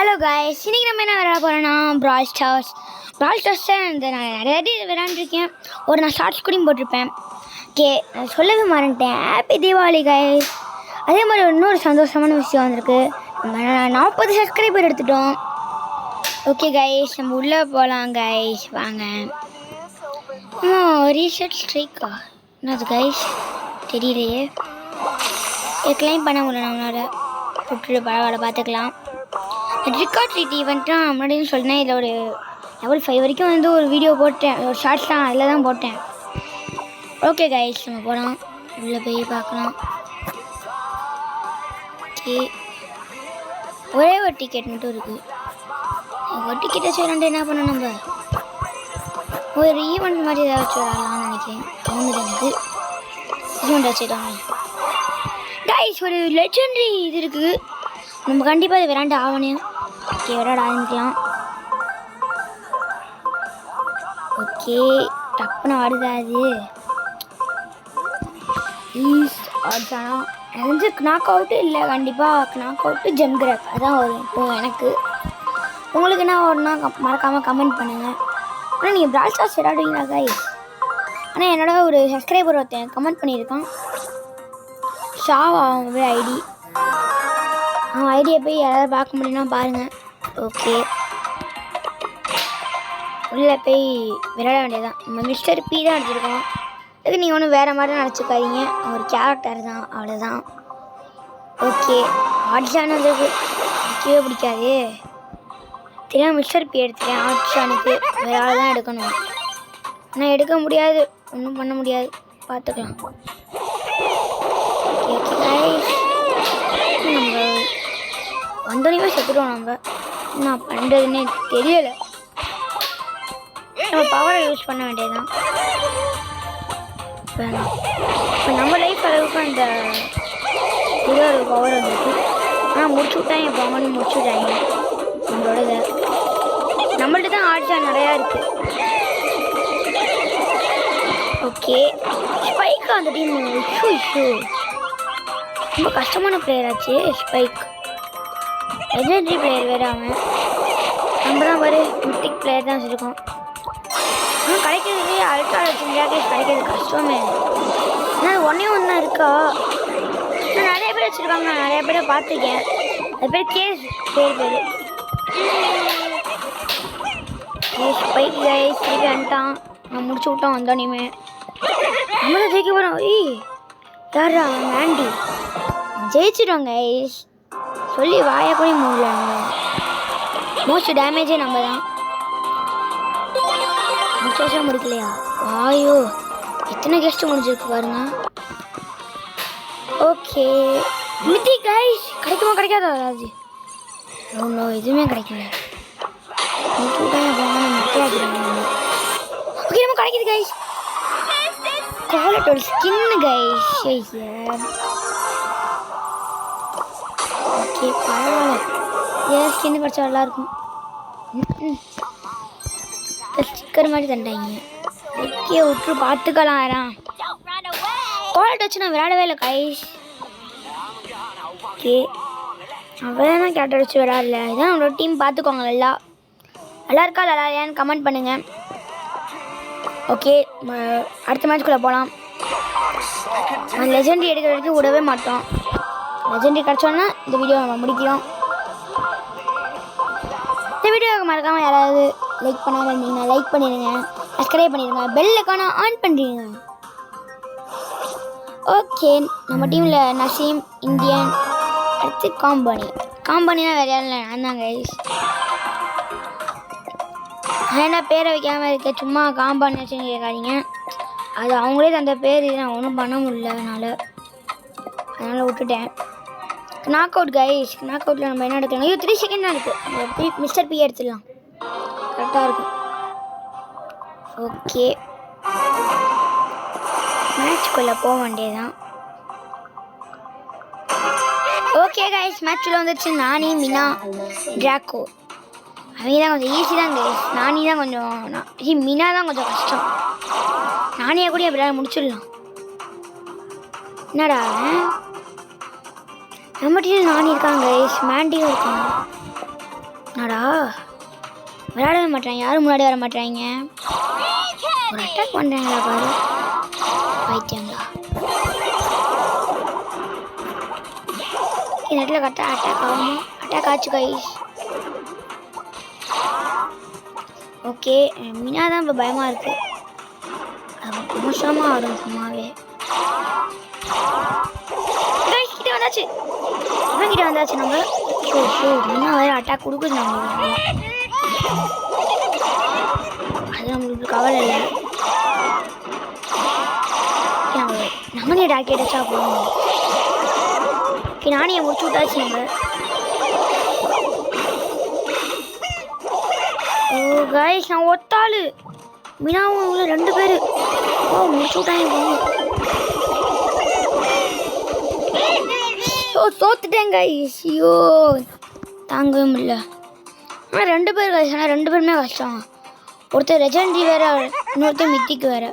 Hello guys, இன்றைக்கி நம்ம என்ன விளையாட போகிறோன்னா ப்ரால் ஸ்டார்ஸ் இந்த நான் நிறைய விளையாண்டுருக்கேன். நான் ஷார்ட்ஸ் கூட போட்டிருப்பேன். ஓகே, நான் சொல்லவே மறந்துட்டேன். Happy Deepavali guys. அதே மாதிரி இன்னொரு சந்தோஷமான விஷயம் வந்திருக்கு. நம்ம 40 சப்ஸ்கிரைபர் எடுத்துட்டோம். ஓகே காய்ஸ், நம்ம உள்ளே போகலாம் காய்ஸ். வாங்க. ரீசெட் ஸ்ட்ரைக்கா என்னது காய்ஸ் தெரியலையே. கிளைம் பண்ண முடியல நம்மளால். விட்டுட்டு பரவாயில்ல, பார்த்துக்கலாம். ட்ரிக் ட்ரீட் ஈவெண்ட்டு முன்னாடியும் சொன்னேன். இதில் ஒரு லெவல் 5 வரைக்கும் ஒரு வீடியோ போட்டேன். ஒரு ஷார்ட்ஸ் தான் அதில் தான் போட்டேன். ஓகே கைஸ், நம்ம போகலாம். உள்ளே போய் பார்க்கலாம். ஓகே, ஒரே ஒரு டிக்கெட் மட்டும் இருக்குது. ஒரு டிக்கெட்டை வச்சு என்ன பண்ணோம், நம்ம ஒரு ஈவெண்ட் மாதிரி ஏதாச்சும் விளாட்லாம்னு நினைக்கிறேன். தோணுது எனக்கு. ஈவெண்ட் வச்சுட்டாங்க கைஸ். ஒரு லெஜெண்டரி இது இருக்குது. நம்ம கண்டிப்பாக இது விளையாண்டு ஆகணும். ஓகே, விளையாட ஆரம்பிக்கலாம். ஓகே, டப்புன்னு வருதா அது ஆனால் எனக்கு நாக் அவுட்டு இல்லை. கண்டிப்பாக நாக் அவுட்டு ஜெம் கிராப் அதான் வரும் இப்போ எனக்கு. உங்களுக்கு என்ன வரும்னா மறக்காமல் கமெண்ட் பண்ணுங்கள். ஆனால் நீங்கள் ப்ரால் ஸ்டார்ஸ் விளையாடுவீங்களா கைஸ்? ஆனால் என்னோட ஒரு சப்ஸ்கிரைபர் ஒருத்தன் கமெண்ட் பண்ணியிருக்கான். ஷாவா அவங்க ஐடி. அவன் ஐடியை போய் யாராவது பார்க்க முடியும்னா பாருங்கள். ஓகே, உள்ளே போய் விளையாட வேண்டியதான். நம்ம மிஸ்டர் பி தான் அடிச்சிருக்கோம். அதுக்கு நீங்கள் ஒன்றும் வேறு மாதிரி நினச்சிக்காதீங்க. ஒரு கேரக்டர் தான், அவ்வளோதான். ஓகே, ஆட்ஷான் வந்தது பிடிக்கவே பிடிக்காது. தெரியாமல் மிஸ்டர் பி எடுத்துட்டேன். ஆட்ஷானுக்கு வேறு ஆள் தான் எடுக்கணும். ஆனால் எடுக்க முடியாது, ஒன்றும் பண்ண முடியாது. பார்த்துக்கலாம். ஓகே ஓகே கைஸ், நம்ம வந்தோடனே செத்துட்டோம். நம்ம என்ன பண்ணுறதுன்னே தெரியலை. நம்ம பவரை யூஸ் பண்ண வேண்டியதுதான். இப்போ நம்ம லைஃப் அளவுக்கு அந்த இது ஒரு பவர் வந்துருக்கு. ஆனால் முடிச்சு விட்டாங்க. இப்போ அவங்களும் முடிச்சு விட்டாங்க. நம்மளோட இதை நம்மள்ட்ட தான் ஆட்சா நிறையா இருக்குது. ஓகே, ஸ்பைக்கு அந்த டீம் இஷ்யூ ரொம்ப கஷ்டமான பிளேயர் ஆச்சு. ஸ்பைக் லெஜெண்டரி பிளேயர் வேறு. அவன் நம்ம தான் ஒரு மித்திக் பிளேயர் தான் வச்சுருக்கோம். ஆனால் கிடைக்கிறதுலே அல்ட்ரா லெஜெண்டரி கிடைக்கிறது கஷ்டமே. ஆனால் ஒன்றே ஒன்று தான் இருக்கா. நான் நிறைய பேர் வச்சுருக்காங்க. நான் நிறைய பேரை பார்த்துருக்கேன். அது பேர் கேஸ் பேர் ஸ்பைக் கைஸ் திருப்பி வந்துட்டான். நான் முடிச்சு விட்டான் வந்தோடனே. நம்ம தான் ஜெயிக்க போகிறோம். யாரா ஆண்டி ஜெயிச்சிட்டோம் கைஸ். சொல்லி வாயை கூட முடியல. மோஸ்ட் டேமேஜே நம்ம தான். முடிச்சா முடிக்கலையா? வாயோ, எத்தனை கெஸ்ட்டு முடிஞ்சிருக்கு பாருங்க. ஓகே, மித்தி கைஸ் கிடைக்குமா கிடைக்காதா? அது நோ எதுவுமே கிடைக்கல. ஓகே, நம்ம கிடைக்குது கைஸ். குவாலிட்டோட ஸ்கின்னு கைஸ். ஓகே, பரவாயில்ல. ஏன் ஸ்கின்னு படித்தா நல்லாயிருக்கும். ஸ்டிக்கர் மாதிரி தண்டாங்க. ஓகே, விட்டு பார்த்துக்கலாம். யாராம் குவாலிட்டி வச்சு நான் விளையாடவே இல்லை கைஸ். ஓகே, அவன் தான் கேரக்டர் வச்சு விளையாடல. இதான் நம்மளோட டீம். பார்த்துக்கோங்க. நல்லா இருக்கா நல்லா இல்லையான்னு கமெண்ட் பண்ணுங்கள். ஓகே, அடுத்த மேட்ச்குள்ளே போகலாம். நான் லெஜெண்டரி எடுக்கிற வரைக்கும் விடவே மாட்டோம். லெஜெண்டரி கிடச்சோன்னா இந்த வீடியோ நம்ம முடிக்கிறோம். இந்த வீடியோவுக்கு மறக்காமல் யாராவது லைக் பண்ணாமல் இருந்தீங்கன்னா லைக் பண்ணிடுங்க. சப்ஸ்கிரைப் பண்ணிடுங்க. பெல் ஐகானை ஆன் பண்ணிடுங்க. ஓகே, நம்ம டீமில் நசீம், இந்தியன், அடுத்து காம்பனினா வேறு யாரும் இல்லை, நான் தான் கைஸ். ஏன்னா பேரை வைக்காமல் இருக்க, சும்மா காம்பானி வச்சுன்னு கேட்காதீங்க. அது அவங்களே அந்த பேர். இது நான் ஒன்றும் பண்ண முடியல. அதனால் விட்டுட்டேன். Knock out guys. நாக் அவுட்டில் நம்ம என்ன எடுக்கலாம்? 3 செகண்ட் தான் இருக்குது. மிஸ்டர் பி எடுத்துடலாம். கரெக்டாக இருக்கும். ஓகே, மேட்ச்குள்ளே போக வேண்டியதுதான். ஓகே கைஸ், மேட்ச்சில் வந்துடுச்சு. நானி, மினா, ட்ராக்கோ. அவங்க தான் கொஞ்சம் ஈஸி தான் கைஸ். நானி தான் கொஞ்சம் மினா தான் கொஞ்சம் கஷ்டம். நானியை கூட எப்படியாவது முடிச்சிடலாம். என்னடா நம்ம டீம் நானி இருக்காங்க கைஸ். மேண்டியும் இருக்காங்க. என்னடா விளையாடவே மாட்டேன், யாரும் முன்னாடி வர மாட்டேறாங்க. ஒரு அட்டாக் பண்ணுறாங்களா பாரு, பைத்தியங்களா. நெட்டில் கரெக்டாக அட்டாக் ஆகுமா? அட்டாக் ஆச்சு கைஸ். ஓகே, மீனா தான் இப்போ பயமாக இருக்குது. அது மோசமாக ஆடும் சும்மாவே. கைஸ் கிட்டே வந்தாச்சு, இவன் கிட்டே வந்தாச்சு நம்ம. மீனா வேறு அட்டாக் கொடுக்குது நம்ம. அது நம்மளுக்கு கவலை இல்லை. நம்மளே டாக்கெட் வச்சா போகணும். ஓகே, நானே முடிச்சு விட்டாச்சு நம்ம. ஓ கைஸ், நான் ஒத்தாளு, மீனாவும் உள்ள 2 பேர். ஓ முடிச்சு விட்டாங்க. தோத்துட்டேன் கைஸ். ஐயோ தாங்கவே முடியல. ஆனால் 2 பேர் கைஸ், ஆனால் 2 பேருமே கஷ்டம். ஒருத்தர் லெஜெண்டரி வேறு, இன்னொருத்தர் மித்திக்கு வேறு.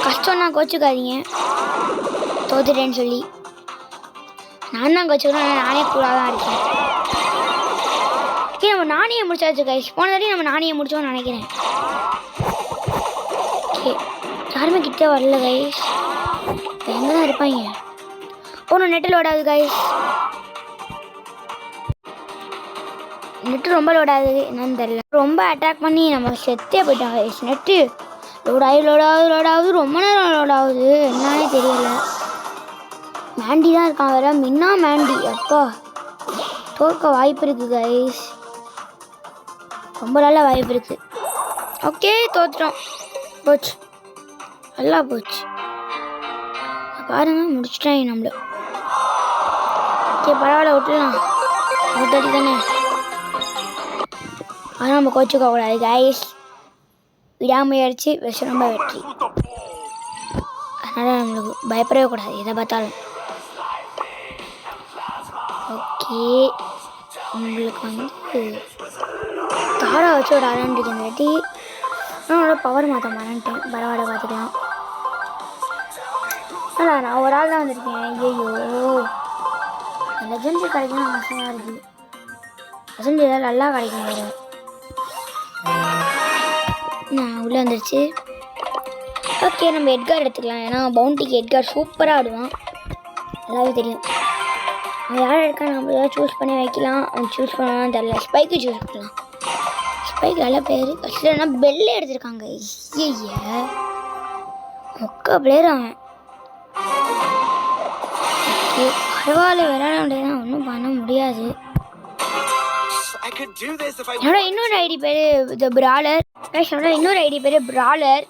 கஷ்டம்னா கோச்சுக்காதீங்க, தோத்துட்டேன்னு சொல்லி. நான் தான் கோச்சுக்கிறேன், நானே கூடாக தான் இருக்கேன். ஓகே, நம்ம நானே முடிச்சாச்சு கைஸ். போன தடவை நம்ம நானே முடிச்சோன்னு நினைக்கிறேன். ஓகே, யாருமே கிட்டே வரல கைஸ். எங்கே தான் இருப்பாங்க? ஒன்றும் நெட்டு லோடாது கைஸ். நெட்டு ரொம்ப லோடாது, என்னன்னு தெரியல. ரொம்ப அட்டாக் பண்ணி நம்ம செத்தே போயிட்டோம் கைஸ். நெட்டு லோடாகுது ரொம்ப நேரம் லோடாகுது, என்னன்னே தெரியல. மேண்டி தான் இருக்கான் வேற, மின்னா மேண்டி. அப்பா தோற்க வாய்ப்பு இருக்குது கைஸ், ரொம்ப நல்ல வாய்ப்பு இருக்குது. ஓகே தோத்துட்டோம், போச்சு, நல்லா போச்சு பாருங்க, முடிச்சுட்டாங்க நம்மள. ஓகே பரவாயில்ல, விட்டுலாம், தட்டி தானே. ஆனால் நம்ம கோச்சுக்க கூடாது கைஸ். விடாமுயற்சி ரொம்ப வெற்றி. அதனால் நம்மளுக்கு பயப்படவே கூடாது எதை பார்த்தாலும். ஓகே, உங்களுக்கு வந்து தாரா வச்சு ஒரு அலண்டிக்கு ஆனால் பவர் மாற்ற மறந்துட்டேன். பரவாயில்ல, பார்த்துக்கலாம். ஆனால் நான் ஒரு ஆள் தான் வந்திருக்கேன். ஐயோ, லெஜெண்டரி கிடைக்கணும் ஆசையாக இருக்குது. லெஜெண்டரி ஏதாவது நல்லா கிடைக்கும் வேறு. நான் உள்ளே வந்துருச்சு. ஓகே, நம்ம எட்கார் எடுத்துக்கலாம். ஏன்னா பவுண்டிக்கு எட்கார் சூப்பராக ஆடுவான், நல்லாவே தெரியும். அவன் யார் எடுக்கா நம்ம ஏதாவது சூஸ் பண்ணி வைக்கலாம். அவன் சூஸ் பண்ணலாம் தெரியல. ஸ்பைக்கு சூஸ் பண்ணலாம். ஸ்பைக் நல்ல பேர். கஷ்டம்னா பெல்லே எடுத்துருக்காங்க. ஐய மொக்க பிளேயர் அவன். பரவாயில்ல, விளையாட வேண்டியதான், ஒன்றும் பண்ண முடியாது. என்னோட இன்னொரு ஐடி பேர் த பிராலர். என்னோட இன்னொரு ஐடி பேர் பிராலர்,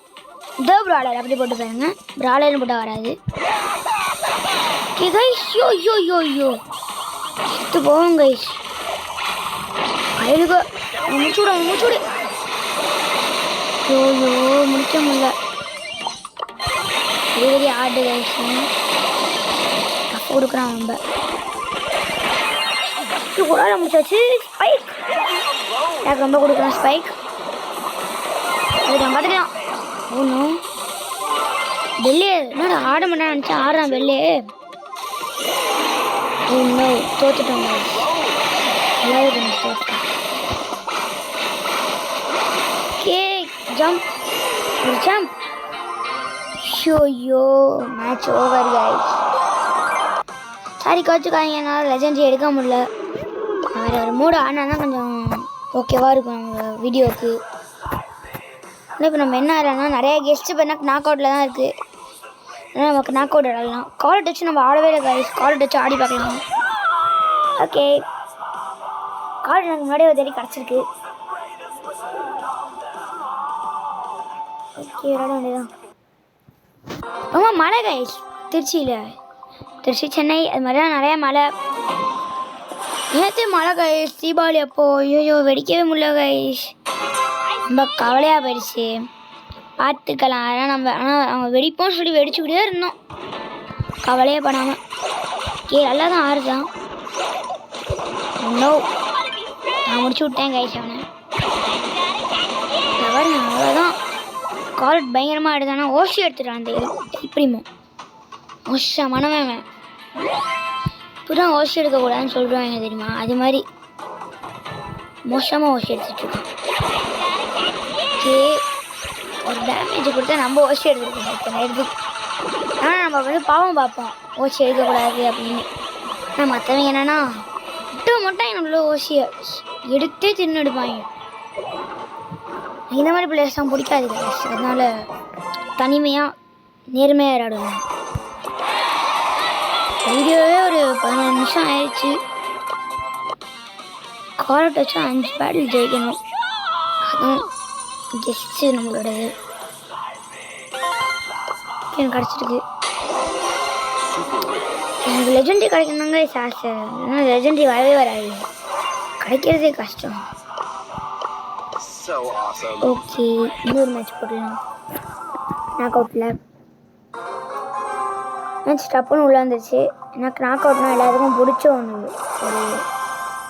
த பிராலர் அப்படி போட்டு பாருங்க. பிராலர்னு போட்டால் வராது. கைஸ் யோ யோ யோ யோ சுத்து போவோம் கைஸ். அழுக முடிச்சுடு. யோ யோ முடிக்க முடியல. பெரிய ஆடு கைஸ் கொடுக்குறான். நம்ம ஒரு ஆள் முடிச்சாச்சு. ஸ்பைக் எனக்கு ரொம்ப கொடுக்குறான். ஸ்பைக் அதுக்கு நான் பார்த்துக்கலாம். ஒன்றும் வெளியே என்னடா ஆட மாட்டேன் நினச்சேன், ஆடுறான் வெளியே. ஒன்றும் தோத்துட்டோம், நல்லாவே தோத்துட்டோம். ஓகே ஜம்ப், ஒரு jump. Shoyo match over guys. Sorry கோச்சுக்காதீங்க, என்னால் லெஜெண்டரி எடுக்க முடியல. வேறு ஒரு மூடு ஆனால் தான் கொஞ்சம் ஓகேவாக இருக்கும் நம்ம வீடியோவுக்கு. ஆனால் இப்போ நம்ம என்ன ஆடலாம்னா நிறைய கெஸ்ட்டு இப்போ என்ன நாக் அவுட்டில் தான் இருக்குது. ஆனால் நமக்கு நாக் அவுட் ஆடலாம். காலர் வச்சு நம்ம ஆடவே இல்லை கைஸ். காலர் வச்சு ஆடி பார்க்கலாம். ஓகே, காலர் எனக்கு முன்னாடியே ஒரு தேடி கிடச்சிருக்கு. ஓகே விளையாட வேண்டியதான். ரொம்ப மழை கைஸ் திருச்சியில், திருச்சி சென்னை அது மாதிரிலாம் நிறையா மழை. நேற்று மழை கைஸ், தீபாவளி அப்போது. ஐயோ வெடிக்கவே முடியல கைஸ், ரொம்ப கவலையாக போயிடுச்சு. பார்த்துக்கலாம், ஆனால் அவங்க வெடிப்போம்னு சொல்லி வெடிச்சுக்கிட்டே இருந்தோம், கவலையே படாமல். ஓகே நல்லா தான் ஆறுதான். நோ நான் முடிச்சு விட்டேன் கைஸ் அவனை. அவ்வளோதான். காலட் பயங்கரமாக ஆடுதானா ஓசி எடுத்துட்டான் அந்த எப்படிமோ மோசமானவன். இப்போதான் ஓசி எடுக்கக்கூடாதுன்னு சொல்கிறாங்க தெரியுமா, அது மாதிரி மோசமாக ஓசி எடுத்துட்ருக்கோம். ஓகே, ஒரு டேமேஜ் கொடுத்தா நம்ம ஓசி எடுத்துருக்கோம் இத்தனை எடுத்து. ஆனால் நம்ம வந்து பாவம் பார்ப்போம் ஓசி எடுக்கக்கூடாது அப்படின்னு. ஆனால் மற்றவங்க என்னென்னா மட்டும் என்னோட ஓசியை எடுத்தே தின்னு எடுப்பாங்க. இந்த மாதிரி பிளேயர்ஸ் தான் பிடிக்காது. அதனால் தனிமையாக நேர்மையாக விளையாடுவேன். வீடியோவே ஒரு 15 நிமிஷம் ஆயிடுச்சு. காலை டச்சா 5 பேட்டில் ஜெயிக்கணும். அதுவும் ஜெஸ்ட்டு நம்மளோடது எனக்கு கிடச்சிருக்கு. எனக்கு லெஜெண்டரி கிடைக்கணுங்க ஆசை. ஏன்னா லெஜெண்டரி வரவே வராது, கிடைக்கிறதே கஷ்டம். ஓகே, இன்னொரு மேட்ச் போடலாம். நாக் அவுட்டில் மேட்ச் டப்புன்னு உள்ளே வந்துருச்சு. எனக்கு நாக் அவுட்னா எல்லாத்துக்கும் பிடிச்ச ஒன்று ஒரு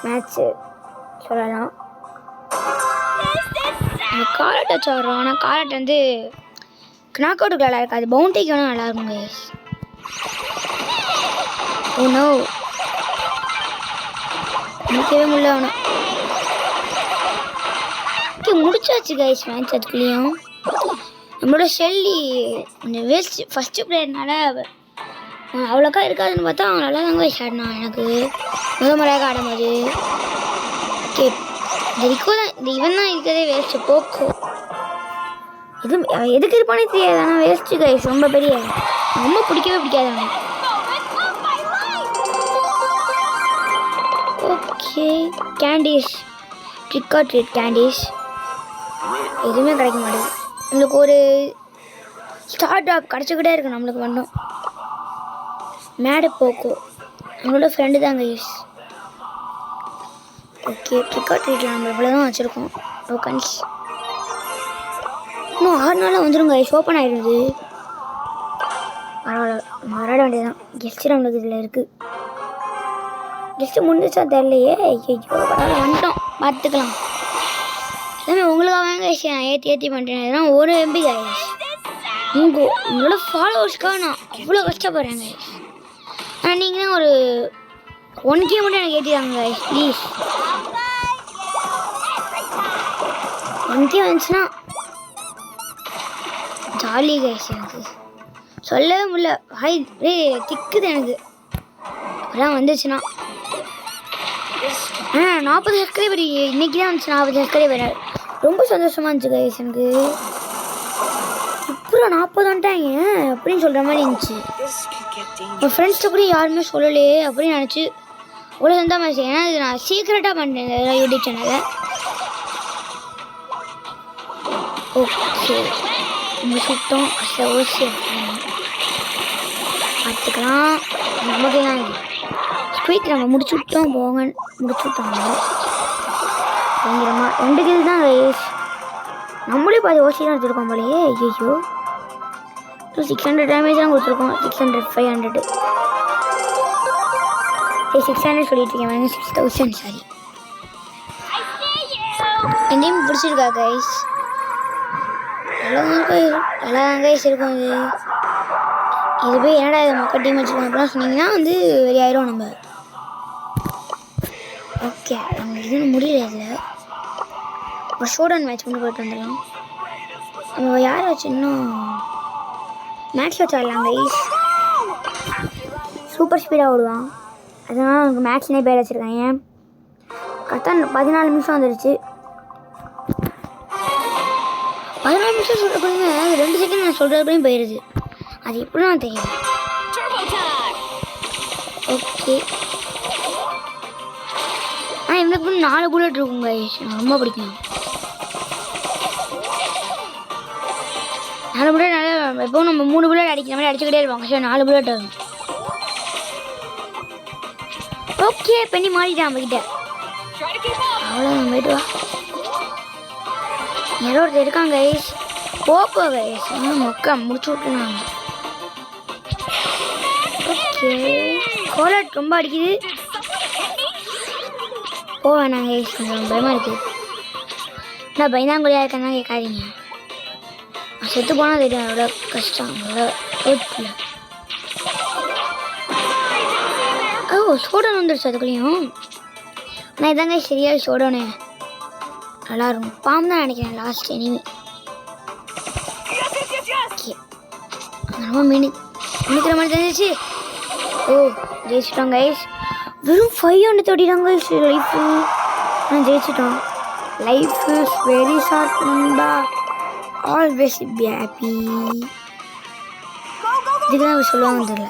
மேட்ச்சு சொல்லலாம். காலட் வச்சு வர்றோம். ஆனால் காலட் வந்து நாக் அவுட்டுக்கு நல்லா இருக்காது, பவுண்டிக்கு வேணால் நல்லாயிருக்குங்க. ஓனோ நிற்கவே முடியல அவனை. ஓகே, முடிச்சாச்சு கைஸ் மேட்ச். அதுக்குள்ளேயும் நம்மளோட ஷெல்லி கொஞ்சம் வேஸ்ட் ஃபஸ்ட்டு பிளேயர்னால அவ்வளோக்கா இருக்காதுன்னு பார்த்தா அவன் நல்லா தாங்க கைஸ் ஆடினான். எனக்கு முறையாக ஆடும்போது ஓகே, இந்த ரிக்கோ தான், இந்த இவன் தான் இருக்கிறதே வேஸ்ட்டு. போக்கோ எதுக்கு இருப்பானே தெரியாது, ஆனால் வேஸ்ட்டு கைஸ். ரொம்ப பெரிய ரொம்ப பிடிக்கவே பிடிக்காது அவன். Okay, candies trick R treat candies எதுவுமே கிடைக்க மாட்டேங்குது. நம்மளுக்கு ஒரு ஸ்டார்ட் அப் கிடச்சிக்கிட்டே இருக்கு. நம்மளுக்கு மட்டும் மேடு போக்கோ நம்மளோட ஃப்ரெண்டு தாங்க யூஸ். ஓகே, ட்ரிக் ஆர் ட்ரீட்டில் நம்ம இவ்வளோ தான் வச்சுருக்கோம் டோக்கன்ஸ். இன்னும் 6 நாளில் வந்துடும் கைஸ், ஓப்பன் ஆகிடுது. பரவாயில்ல, விளையாட வேண்டியதுதான். கெஸ்ட்டு நம்மளுக்கு இதில் இருக்குது. கெஸ்ட்டு முடிஞ்சிச்சா தெரிலையே. ஐயோ, பரவாயில்ல, வந்துட்டோம், பார்த்துக்கலாம். எல்லாமே உங்களுக்காக கைஸ் நான் ஏற்றி பண்ணுறேன். இதெல்லாம் ஒரு எம்பி கைஸ். உங்களோட ஃபாலோவர்ஸ்க்காக நான் இவ்வளோ கஷ்டப்படுறேன் கைஸ். ஆனால் நீங்கள் தான் ஒரு 1K மட்டும் எனக்கு ஏற்றிதாங்க கைஸ் ப்ளீஸ். 1K வந்துச்சுன்னா ஜாலி கைஸ். எனக்கு சொல்லவே முடியல, வாய் திக்குது எனக்கு. அதான் வந்துச்சுன்னா 40 சப்ஸ்கிரைபர் இன்றைக்கி தான் வந்துச்சு. 40 சப்ஸ்கிரைபர் ரொம்ப சந்தோஷமாக இருந்துச்சு கைஸ். எனக்கு இப்போ 40 வந்துட்டாங்க அப்படின்னு சொல்கிற மாதிரி இருந்துச்சு. என் ஃப்ரெண்ட்ஸ்கிட்ட கூட யாருமே சொல்லலையே அப்படின்னு நினச்சி அவ்வளோ சந்தோஷமாக. ஏன்னா இது நான் சீக்ரெட்டாக பண்ணுறேன் இந்த யூடியூப் சேனலை. ஓகே, நம்ம சுத்தம் ஓசி பார்த்துக்கலாம். நமக்கு தான் ஸ்குயிக் நம்ம முடிச்சு விட்டோம். போங்க, முடிச்சு விட்டாங்க பயங்கரமாக. 2 கில் தான் கைஸ். நம்மளே பாதி ஓசி தான் எடுத்துருக்கோம் போலையே. ஐயோ, 600 டேமேஜ் தான் கொடுத்துருக்கோம். 600 500 600 சொல்லிட்டு இருக்கேன். 6000 சாரி. என் டீம் பிடிச்சிருக்கா கைஸ்? நல்லா கைஸ் இருக்கும். இது போய் என்னடா இது மக்கள் டீம் வச்சுருக்கோம் அப்படிலாம் சொன்னீங்கன்னா வந்து வெளியாயிரும் நம்ம. ஓகே, நம்ம இதுன்னு முடியல. இதில் ஒரு ஷோடவுன் மேட்ச் கொண்டு போய்ட்டு வந்துடலாம். நம்ம யாரை வச்சு இன்னும் மேட்ச் வச்சு ஆடலாம் கைஸ். சூப்பர் ஸ்பீடாக ஓடுவான், அதனால் எனக்கு மேட்ச்னே பேர் வச்சுருக்காங்க. கரெக்டாக 14 நிமிஷம் வந்துடுச்சு. 14 நிமிஷம் சொல்கிறப்படிங்க 2 செகண்ட் நான் சொல்கிறப்படியும் போயிடுது. அது எப்படி நான் தெரியும். ஓகே, எனக்கு 4 புல்லட் இருக்குங்க. எனக்கு ரொம்ப பிடிக்கும் 4 புல்லட். நல்லா எப்போவும் நம்ம 3 புல்லட் அடிக்கிற மாதிரி அடிச்சுக்கிட்டே இருப்பாங்க. சரி, 4 புல்லட் வரும். ஓகே, பண்ணி மாறிட்டேன் நம்மக்கிட்ட. அவ்வளோ போயிட்டு வா. யாரோ ஒருத்தர் இருக்காங்க கைஸ். போப்போ கைஸ் மொக்கா முடிச்சு விட்டுனாங்க. ஓகே, கோலட் ரொம்ப அடிக்குது. வேணாங்க கைஸ், கொஞ்சம் பயமாக இருக்குது. நான் பயந்தாங்குழியாக இருக்கேன்னா கேட்காதீங்க. செத்து போனால் தெரியும் அதோட கஷ்டம். ஓ, ஷோடவுன் வந்துடுச்சு அதுக்குள்ளேயும். நான் இதாங்க சரியாக ஷோடவுனு. நல்லா இருக்கும். பாம்பு தான் நினைக்கிறேன் லாஸ்ட் எனிமி. ஓகே ரொம்ப மினிக்கிற மாதிரி தெரிஞ்சிச்சு. ஓ ஜெயிச்சிட்டோம் கைஸ். வெறும் 500 தொட்டிட்டாங்க கைஸ். லைஃபு ஜெயிச்சிட்டோம். லைஃப் இஸ் வெரி ஷார்ட் நண்பா. Always be happy. இதுதான் சொல்லுவாங்க தெரியல.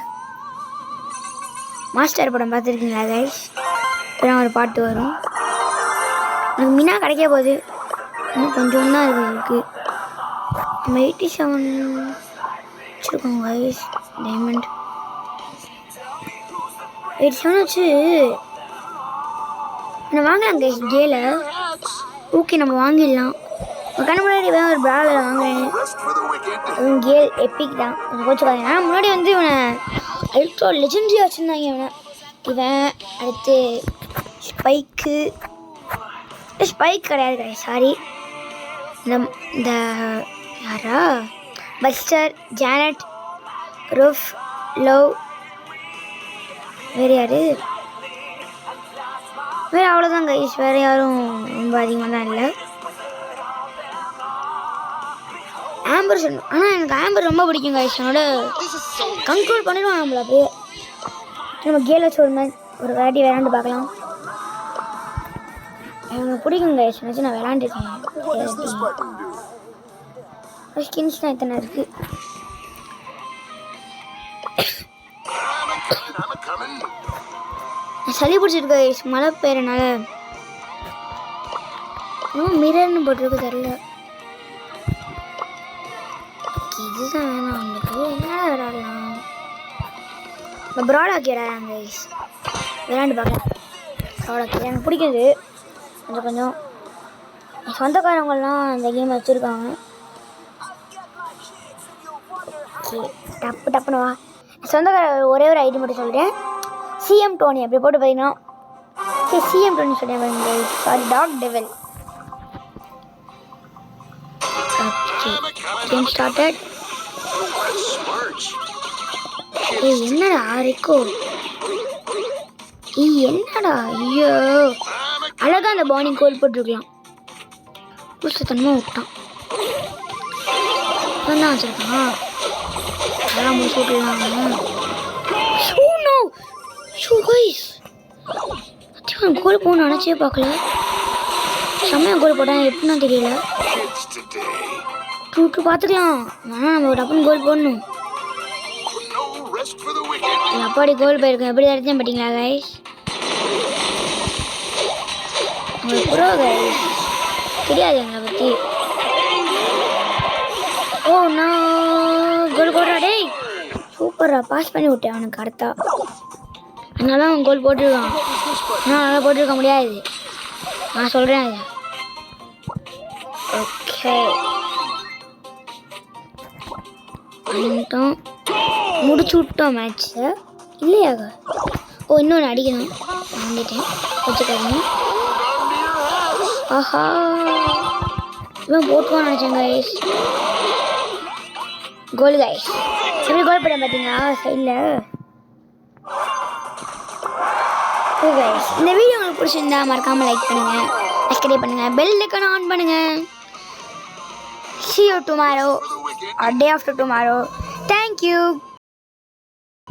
மாஸ்டர் படம் பார்த்துருக்கீங்களா கைஸ்? இப்போதான் ஒரு பாட்டு வரும். எனக்கு மீனா கிடைக்க போகுது. இன்னும் கொஞ்சம் தான் இருக்குது. நம்ம 87 வச்சுருக்கோம் கைஸ். டைமண்ட் 87 வச்சு நம்ம வாங்கலாம் கைஸ். கேல ஓகே நம்ம வாங்கிடலாம். கண்ணு முன்னாடி ஒரு பிராவில் வாங்குறேன். அதுவும் கேல் எப்பிக் தான். கொஞ்சம் கோச்சுக்காதீங்க. ஆனால் முன்னாடி வந்து இவனை எலக்ட்ரோ லெஜெண்டரி வச்சுருந்தாங்க. இவன் அடுத்து ஸ்பைக் கிடையாது கைஸ். சாரி. இந்த யாரா பஸ்டர், ஜானட், ரூஃப், லவ், வேறு யார்? வேறு அவ்வளோதான் கைஸ். வேறு யாரும் ரொம்ப அதிகமாக தான் இல்லை. ஆம்பர் சொல்லணும். ஆனால் எனக்கு ஆம்பர் ரொம்ப பிடிக்கும் கைஸ். என்னோட கண்ட்ரோல் பண்ணிடுவோம் நம்மள அப்படியே. நம்ம கேல் வச்சு ஒரு வாட்டி விளாண்டு பார்க்கலாம். எனக்கு பிடிக்கும் கைஸ். நினச்சி நான் விளாண்டுருக்கேன். ஸ்கின்ஸ் தான் இத்தனை இருக்குது. சளி பிடிச்சிருக்கு கைஸ். மழை பெய்யறனால இன்னும் மிரர்னு போட்டிருக்கு தெரியல. இதுதான் வேணாம். நம்மளுக்கு என்ன விளையாடலாம்? இந்த ப்ராடாக்கி விளையாடுறாங்க கைஸ். விளையாண்டு பார்க்கலாம். ப்ராடாக்கி எனக்கு பிடிக்குது. கொஞ்சம் என் சொந்தக்காரங்களாம் இந்த கேம் வச்சுருக்காங்க. ஓகே டப்புன்னு வா. சொந்தக்கார ஒரே ஒரு ஐடி மட்டும் சொல்கிறேன். சிஎம் டோனி அப்படி போட்டு பார்த்தீங்கன்னா சிஎம் டோனி சொல்கிறேன். சாரி டாக் டெவல். Okay game started. என்னடா ஆரிக்கோ என்னடா? ஐயோ அழகாக அந்த பானிங் கோல் போட்டிருக்கலாம். புதுசத்தனமாக விட்டான். தான் வச்சுருக்கான். அதெல்லாம் முடிச்சு விட்டுலாம். கோல் போகணும்னு நினச்சே பார்க்கல. செம்மையாக கோல் போட்டான். எப்படின்னா தெரியல. டூ பார்த்துக்கலாம். ஆனால் நம்ம டப்புன்னு கோல் போடணும். அப்பாடி கோல் போயிருக்கேன். எப்படி அடிச்சேன் பார்த்தீங்களா கைஸ்? ப்ரோ கைஸ் தெரியாது எங்களை பற்றி. ஓ நான் கோல் போடுறா. டேய் சூப்பரா பாஸ் பண்ணி விட்டேன் அவனுக்கு கரெக்டா. அதனால அவன் கோல் போட்டிருக்கான். ஆனால் நல்லா போட்டிருக்க முடியாது. நான் சொல்கிறேன் அது. ஓகே பண்ணிட்டோம். முடிச்சு விட்டோம் மேட்ச்சை. இல்லையாக ஓ இன்னொன்று அடிக்கணும். வந்துட்டேன் வச்சுக்காதீங்க. ஆஹா இவன் போட்டுவான்னு நினச்சேன் கைஸ். கோல் கைஸ். எப்படி கோல் பண்ண பார்த்தீங்களா சைடில்? ஓ கைஸ் இந்த வீடியோ உங்களுக்கு பிடிச்சிருந்தா மறக்காமல் லைக் பண்ணுங்கள், சப்ஸ்கிரைப் பண்ணுங்கள், பெல் ஐகானை ஆன் பண்ணுங்கள். See you tomorrow or day after tomorrow. Thank you.